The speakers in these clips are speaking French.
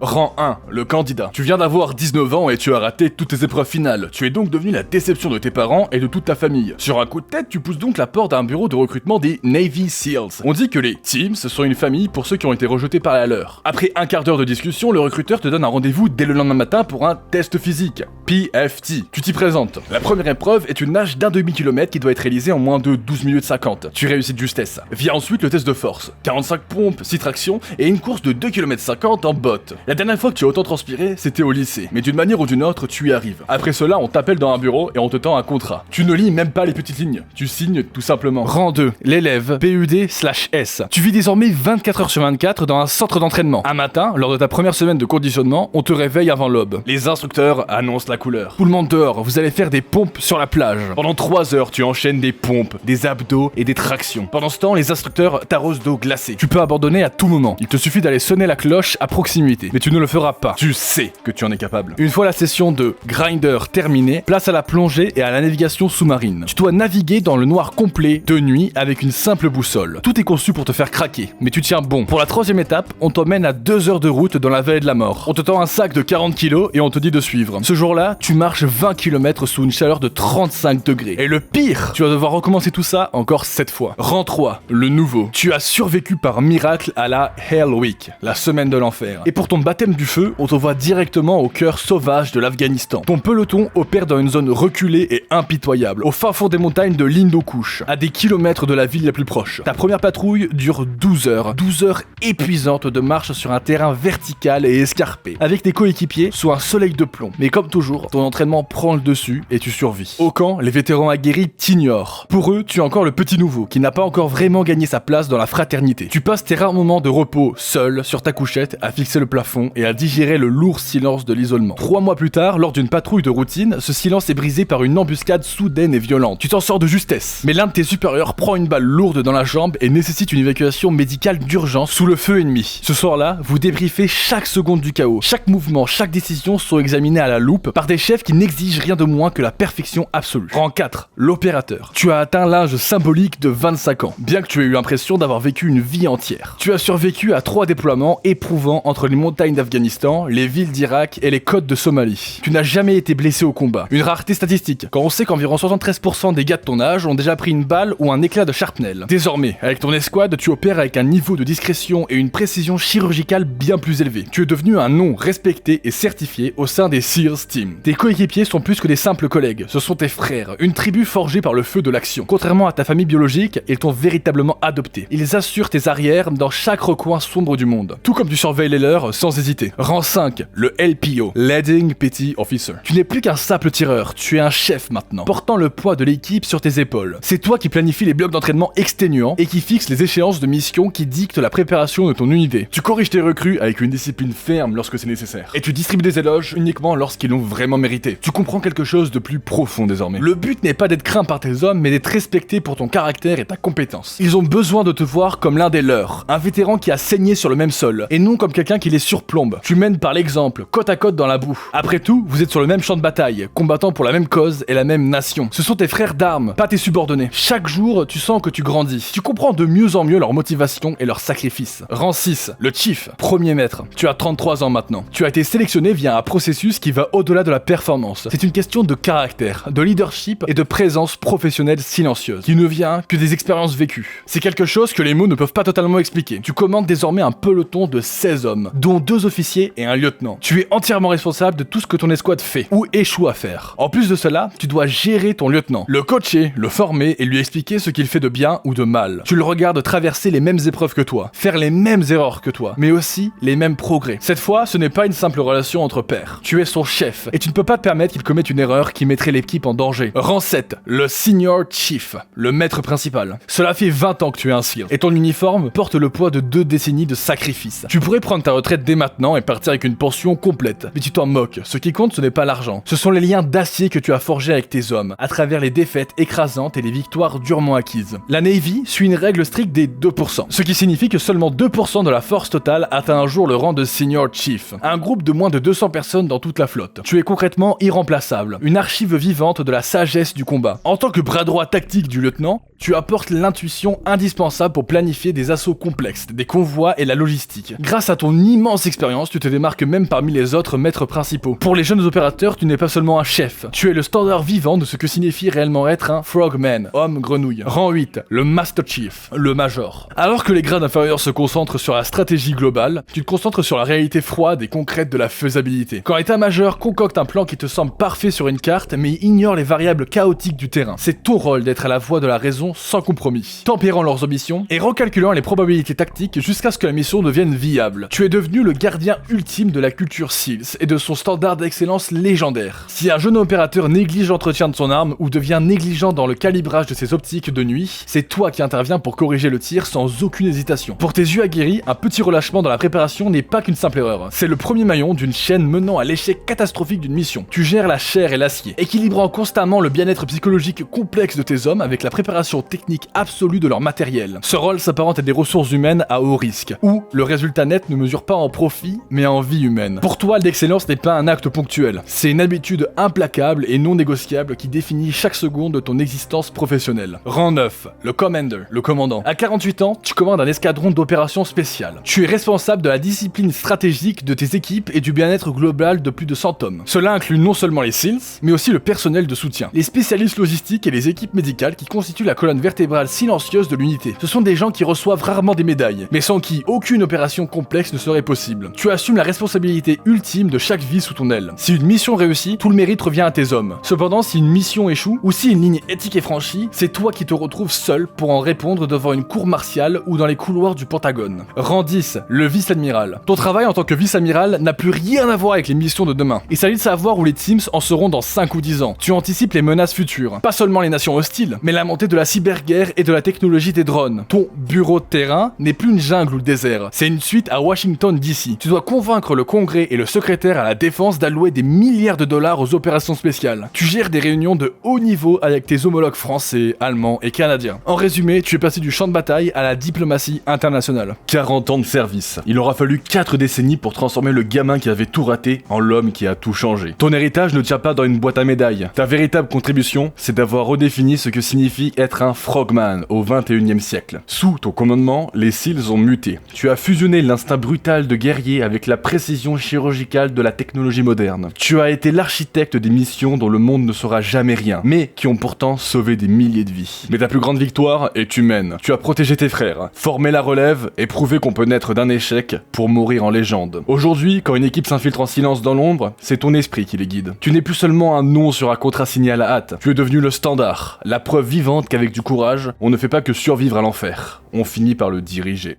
Rang 1, le candidat. Tu viens d'avoir 19 ans et tu as raté toutes tes épreuves finales. Tu es donc devenu la déception de tes parents et de toute ta famille. Sur un coup de tête, tu pousses donc la porte d'un bureau de recrutement des Navy Seals. On dit que les teams sont une famille pour ceux qui ont été rejetés par la leur. Après un quart d'heure de discussion, le recruteur te donne un rendez-vous dès le lendemain matin pour un test physique. PFT. Tu t'y présentes. La première épreuve est une nage d'un demi-kilomètre qui doit être réalisée en moins de 12 minutes 50. Tu réussis de justesse. Vient ensuite le test de force. 45 pompes, 6 tractions et une course de 2 km 50 en botte. La dernière fois que tu as autant transpiré, c'était au lycée. Mais d'une manière ou d'une autre, tu y arrives. Après cela, on t'appelle dans un bureau et on te tend un contrat. Tu ne lis même pas les petites lignes. Tu signes tout simplement. Rang 2, l'élève PUD/S. Tu vis désormais 24 heures sur 24 dans un centre d'entraînement. Un matin, lors de ta première semaine de conditionnement, on te réveille avant l'aube. Les instructeurs annoncent la couleur. Tout le monde dehors, vous allez faire des pompes sur la plage. Pendant 3 heures, tu enchaînes des pompes, des abdos et des tractions. Pendant ce temps, les instructeurs t'arrosent d'eau glacée. Tu peux abandonner à tout moment. Il te suffit d'aller sonner la cloche à proximité. Mais tu ne le feras pas. Tu sais que tu en es capable. Une fois la session de grinder terminée, place à la plongée et à la navigation sous-marine. Tu dois naviguer dans le noir complet de nuit avec une simple boussole. Tout est conçu pour te faire craquer, mais tu tiens bon. Pour la troisième étape, on t'emmène à 2 heures de route dans la vallée de la mort. On te tend un sac de 40 kilos et on te dit de suivre. Ce jour-là, tu marches 20 km sous une chaleur de 35 degrés. Et le pire, tu vas devoir recommencer tout ça encore 7 fois. Rang 3, le nouveau. Tu as survécu par miracle à la Hell Week, la semaine de l'enfer. Et pour ton baptême du feu, on t'envoie directement au cœur sauvage de l'Afghanistan. Ton peloton opère dans une zone reculée et impitoyable, au fin fond des montagnes de l'Hindu-Kush, à des kilomètres de la ville la plus proche. Ta première patrouille dure 12 heures. 12 heures épuisantes de marche sur un terrain vertical et escarpé, avec tes coéquipiers sous un soleil de plomb. Mais comme toujours, ton entraînement prend le dessus et tu survis. Au camp, les vétérans aguerris t'ignorent. Pour eux, tu es encore le petit nouveau, qui n'a pas encore vraiment gagné sa place dans la fraternité. Tu passes tes rares moments de repos seul sur ta couchette à fixer le plafond et à digérer le lourd silence de l'isolement. 3 mois plus tard, lors d'une patrouille de routine, ce silence est brisé par une embuscade soudaine et violente. Tu t'en sors de justesse, mais l'un de tes supérieurs prend une balle lourde dans la jambe et nécessite une évacuation médicale d'urgence sous le feu ennemi. Ce soir-là, vous débriefez chaque seconde du chaos. Chaque mouvement, chaque décision sont examinés à la loupe par des chefs qui n'exigent rien de moins que la perfection absolue. Rang 4, l'opérateur. Tu as atteint l'âge symbolique de 25 ans, bien que tu aies eu l'impression d'avoir vécu une vie entière. Tu as survécu à 3 déploiements éprouvants entre les montagnes d'Afghanistan, les villes d'Irak et les côtes de Somalie. Tu n'as jamais été blessé au combat. Une rareté statistique, quand on sait qu'environ 73% des gars de ton âge ont déjà pris une balle ou un éclat de shrapnel. Désormais, avec ton escouade, tu opères avec un niveau de discrétion et une précision chirurgicale bien plus élevée. Tu es devenu un nom respecté et certifié au sein des SEALs Team. Tes coéquipiers sont plus que des simples collègues, ce sont tes frères, une tribu forgée par le feu de l'action. Contrairement à ta famille biologique, ils t'ont véritablement adopté. Ils assurent tes arrières dans chaque recoin sombre du monde. Tout comme tu surveilles les leurs sans hésiter. Rang 5, le LPO, Leading Petty Officer. Tu n'es plus qu'un simple tireur, tu es un chef maintenant, portant le poids de l'équipe sur tes épaules. C'est toi qui planifie les blocs d'entraînement exténuants et qui fixe les échéances de mission qui dictent la préparation de ton unité. Tu corriges tes recrues avec une discipline ferme lorsque c'est nécessaire. Et tu distribues des éloges uniquement lorsqu'ils l'ont vraiment mérité. Tu comprends quelque chose de plus profond désormais. Le but n'est pas d'être craint par tes hommes, mais d'être respecté pour ton caractère et ta compétence. Ils ont besoin de te voir comme l'un des leurs, un vétéran qui a saigné sur le même sol, et non comme quelqu'un qui les surplombe. Tu mènes par l'exemple, côte à côte dans la boue. Après tout, vous êtes sur le même champ de bataille, combattant pour la même cause et la même nation. Ce sont tes frères d'armes, pas tes subordonnés. Chaque jour, tu sens que tu grandis. Tu comprends de mieux en mieux leur motivation et leur sacrifice. Rang 6, le Chief, premier maître. Tu as 33 ans maintenant. Tu as été sélectionné via un processus qui va au-delà de la performance. C'est une question de caractère, de leadership et de présence professionnelle silencieuse, qui ne vient que des expériences vécues. C'est quelque chose que les mots ne peuvent pas totalement expliquer. Tu commandes désormais un peloton de 16 hommes, dont 2 officiers et un lieutenant. Tu es entièrement responsable de tout ce que ton escouade fait, ou échoue à faire. En plus de cela, tu dois gérer ton lieutenant, le coacher, le former et lui expliquer ce qu'il fait de bien ou de mal. Tu le regardes traverser les mêmes épreuves que toi, faire les mêmes erreurs que toi, mais aussi les mêmes progrès. Cette fois, ce n'est pas une simple relation entre pairs. Tu es son chef, et tu ne peux pas te permettre qu'il commette une erreur qui mettrait l'équipe en danger. Rang 7, le Senior Chief, le maître principal. Cela fait 20 ans que tu es un SEAL, et ton uniforme porte le poids de 2 décennies de sacrifice. Tu pourrais prendre ta retraite dès maintenant et partir avec une pension complète, mais tu t'en moques. Ce qui compte, ce n'est pas l'argent. Ce sont les liens d'acier que tu as forgés avec tes hommes, à travers les défaites écrasantes et les victoires durement acquises. La Navy suit une règle stricte des 2%, ce qui signifie que seulement 2% de la force totale atteint un jour le rang de Senior Chief, un groupe de moins de 200 personnes dans toute la flotte. Tu es concrètement irremplaçable, une archive vivante de la sagesse du combat. En tant que bras droit tactique du lieutenant, Tu apportes l'intuition indispensable pour planifier des assauts complexes, des convois et la logistique. Grâce à ton immense expérience, tu te démarques même parmi les autres maîtres principaux. Pour les jeunes opérateurs, tu n'es pas seulement un chef, tu es le standard vivant de ce que signifie réellement être un Frogman, homme grenouille. Rang 8, le Master Chief, le Major. Alors que les grades inférieurs se concentrent sur la stratégie globale, tu te concentres sur la réalité froide et concrète de la faisabilité. Quand l'état-major concocte un plan qui te semble parfait sur une carte, mais ignore les variables chaotiques du terrain, c'est ton rôle d'être à la voix de la raison sans compromis, tempérant leurs ambitions et recalculant les probabilités tactiques jusqu'à ce que la mission devienne viable. Tu es devenu le gardien ultime de la culture SEALS et de son standard d'excellence légendaire. Si un jeune opérateur néglige l'entretien de son arme ou devient négligent dans le calibrage de ses optiques de nuit, c'est toi qui interviens pour corriger le tir sans aucune hésitation. Pour tes yeux aguerris, un petit relâchement dans la préparation n'est pas qu'une simple erreur. C'est le premier maillon d'une chaîne menant à l'échec catastrophique d'une mission. Tu gères la chair et l'acier, équilibrant constamment le bien-être psychologique complexe de tes hommes avec la préparation technique absolue de leur matériel. Ce rôle s'apparente à des ressources humaines à haut risque, où le résultat net ne mesure pas en profit, mais en vie humaine. Pour toi, l'excellence n'est pas un acte ponctuel, c'est une habitude implacable et non négociable qui définit chaque seconde de ton existence professionnelle. Rang 9, le Commander, le commandant. À 48 ans, tu commandes un escadron d'opérations spéciales. Tu es responsable de la discipline stratégique de tes équipes et du bien-être global de plus de 100 hommes. Cela inclut non seulement les SEALs, mais aussi le personnel de soutien, les spécialistes logistiques et les équipes médicales qui constituent la colonne vertébrale silencieuse de l'unité. Ce sont des gens qui reçoivent rarement des médailles, mais sans qui aucune opération complexe ne serait possible. Tu assumes la responsabilité ultime de chaque vie sous ton aile. Si une mission réussit, tout le mérite revient à tes hommes. Cependant, si une mission échoue, ou si une ligne éthique est franchie, c'est toi qui te retrouves seul pour en répondre devant une cour martiale ou dans les couloirs du Pentagone. Rang 10, le vice-amiral. Ton travail en tant que vice-amiral n'a plus rien à voir avec les missions de demain. Il s'agit de savoir où les teams en seront dans 5 ou 10 ans. Tu anticipes les menaces futures. Pas seulement les nations hostiles, mais la montée de la cyberguerre et de la technologie des drones. Ton bureau de terrain n'est plus une jungle ou le désert. C'est une suite à Washington DC. Tu dois convaincre le Congrès et le secrétaire à la défense d'allouer des milliards de dollars aux opérations spéciales. Tu gères des réunions de haut niveau avec tes homologues français, allemands et canadiens. En résumé, tu es passé du champ de bataille à la diplomatie internationale. 40 ans de service. Il aura fallu 4 décennies pour transformer le gamin qui avait tout raté en l'homme qui a tout changé. Ton héritage ne tient pas dans une boîte à médailles. Ta véritable contribution, c'est d'avoir redéfini ce que signifie être un Frogman au 21e siècle. Sous ton commandement, les SEALs ont muté. Tu as fusionné l'instinct brutal de guerrier avec la précision chirurgicale de la technologie moderne. Tu as été l'architecte des missions dont le monde ne saura jamais rien, mais qui ont pourtant sauvé des milliers de vies. Mais ta plus grande victoire est humaine. Tu as protégé tes frères, formé la relève et prouvé qu'on peut naître d'un échec pour mourir en légende. Aujourd'hui, quand une équipe s'infiltre en silence dans l'ombre, c'est ton esprit qui les guide. Tu n'es plus seulement un nom sur un contrat signé à la hâte. Tu es devenu le standard, la preuve vivante qu'avec du courage, on ne fait pas que survivre à l'enfer. On finit par le diriger.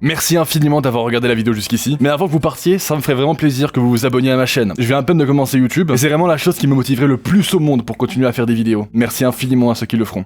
Merci infiniment d'avoir regardé la vidéo jusqu'ici, mais avant que vous partiez, ça me ferait vraiment plaisir que vous vous abonniez à ma chaîne. Je viens à peine de commencer YouTube, et c'est vraiment la chose qui me motiverait le plus au monde pour continuer à faire des vidéos. Merci infiniment à ceux qui le feront.